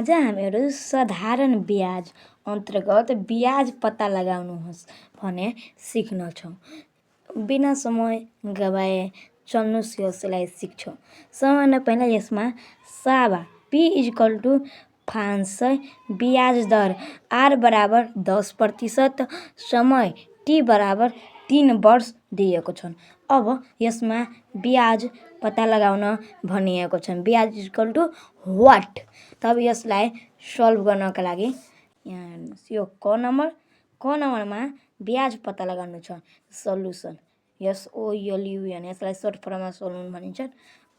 आज हामीहरू साधारण ब्याज अन्तर्गत ब्याज पत्ता लगाउनुहोस् भने सिक्नेछौँ। बिना समय गवाए चल्नुहोस् यसलाई सिक्छौँ। सबभन्दा पहिला यसमा साबा P = 500, ब्याज दर R बराबर 10%, समय T बराबर 3 वर्ष दिएको छन्। अब यसमा ब्याज पत्ता लगाउन भनिएको छ। ब्याज = वाट। तब यसलाई सल्भ गर्नका लागि यहाँ हेर्नुहोस्, यो क नम्बरमा ब्याज पत्ता लगाउनु छ। सल्युसन SOLUN, यसलाई सर्ट फर्ममा सोल्युसन भनिन्छ।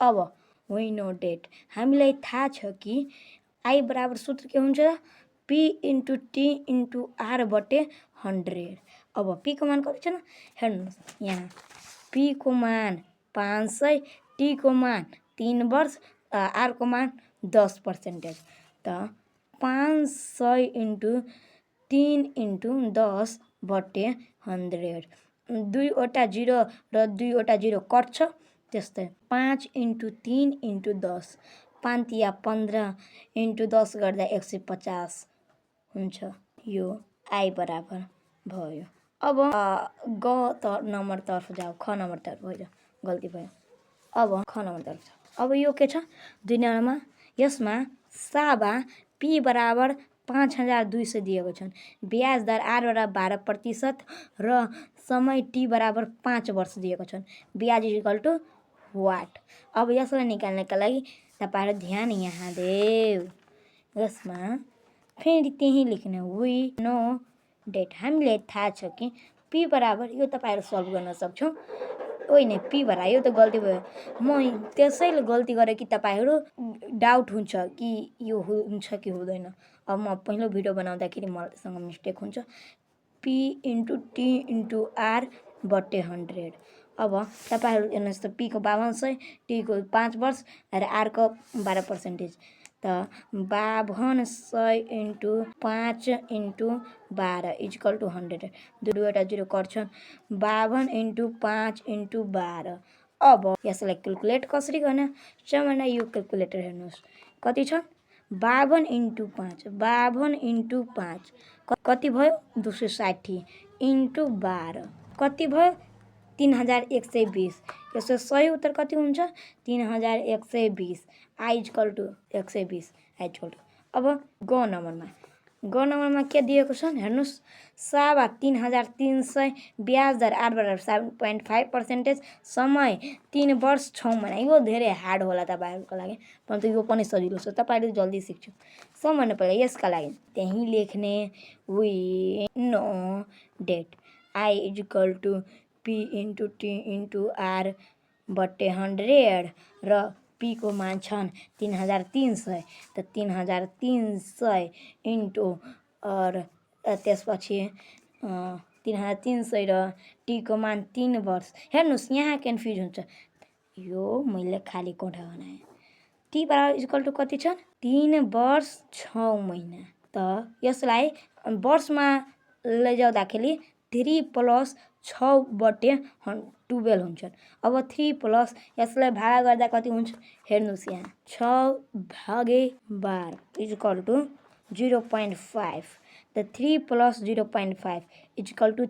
अब वी नो डेट, हामीलाई थाहा छ कि I बराबर सूत्र के हुन्छ? P × T × R/100। अब P को मान कति छ? हेर्नुहोस्, यहाँ P को मान 500, T को मान 3 वर्ष, R को मान 10%। त 500 × 3 × 10/100, 2वटा 0 र 2वटा 0 कट्छ। त्यस्तै 5 × 3 × 10, 5 या 15 × 10 गर्दा 150 हुन्छ। यो I बराबर भयो। अब नम्बरतर्फ जाऊ, ख नम्बरतर्फ भयो, गल्ती भयो। अब ख नम्बरतर्फ। अब यो के छ? 2 नम्बरमा यसमा साबा P बराबर 5200 दिएको छन्। ब्याज दर R बराबर 12% र समय T बराबर 5 वर्ष दिएको छन्। ब्याज = वाट। अब यसलाई निकाल्नका लागि तपाईहरु ध्यान यहाँ देऊ। यसमा फेरि त्यही लेख्ने, वी नो डेट, हामीलाई थाहा छ कि P बराबर, यो तपाईहरु सल्भ गर्न सक्छौ। होइन, P बराबर, यो त गल्ती भयो। म त्यसैले गल्ती गरेँ कि तपाईहरु डाउट हुन्छ कि यो हुन्छ कि हुँदैन। अब म पहिलो भिडियो बनाउँदाखेरि मसँग मिस्टेक हुन्छ। P × T × R/100। अब तपाईहरु हेर्नुहोस् त, P को 5200, T को 5 वर्ष र R को 12%। त 5200 × 5 × 12 = 100। 2वटा 0 कट्छन्। 52 × 5 × 12। अब यसलाई क्याल्कुलेट कसरी गर्ने? सबभन्दा यो क्याल्कुलेटर हेर्नुहोस्, कति छ? 52 × 5, 52 × 5 कति भयो? 260 × 12 कति भयो? 3120। यसको सही उत्तर कति हुन्छ? 3120। I = 120। अब ग नम्बरमा के दिएको छ हेर्नुहोस्, साबा 3300, ब्याज दर R बराबर 7.5%, समय 3 वर्ष 6 महिना। यो धेरै हार्ड होला तपाईहरुको लागि, परन्तु यो पनि सजिलो छ, तपाईहरु जल्दी सिक्छु। सबभन्दा पहिला यसका लागि त्यही लेख्ने, we know that, I = P × T × R/100 र P को मान छन् 3300। त 3300 और त्यसपछि 3300 र T को मान 3 वर्ष। हेर्नुहोस्, यहाँ कन्फ्युज हुन्छ। यो मैले खाली कोठा बनाएँ। T बराबर = कति छ? 3 वर्ष 6 महिना। त यसलाई वर्षमा लैजाउँदाखेरि 3 + 6/12 हुन्छ। अब 3 + यसलाई भागा गर्दा कति हुन्छ? हेर्नुहोस्, यहाँ 6/12 = 0.5। त 3 + 0.5 =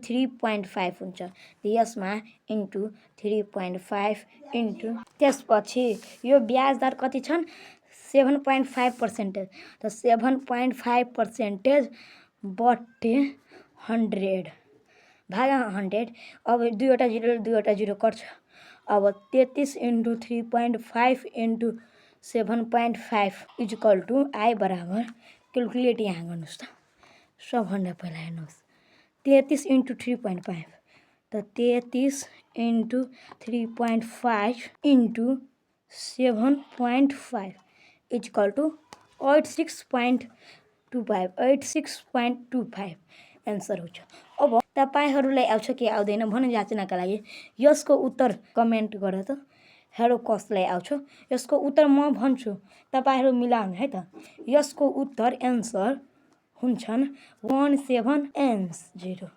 3.5 हुन्छ। त यसमा इन्टु 3.5 इन्टु, त्यसपछि यो ब्याज दर कति छन्? 7.5%। त 7.5% बट्टे 100 भागा 100। अब 2वटा 0 र 2वटा 0 कट्छ। अब 33 × 3.5 × 7.5 = I बराबर, क्याल्कुलेट यहाँ गर्नुहोस् त। सबभन्दा पहिला हेर्नुहोस्, 33 × 3.5, त 33 × 3.5 × 7.5 = 86.25 एन्सर हुन्छ। अब तपाईहरुलाई आउँछ कि आउँदैन भनी जाँच्नका लागि यसको उत्तर कमेन्ट गर त। हेरौ कसलाई आउँछ। यसको उत्तर म भन्छु, तपाईहरु मिलाउनु है त। यसको उत्तर एन्सर हुन्छन् 1780।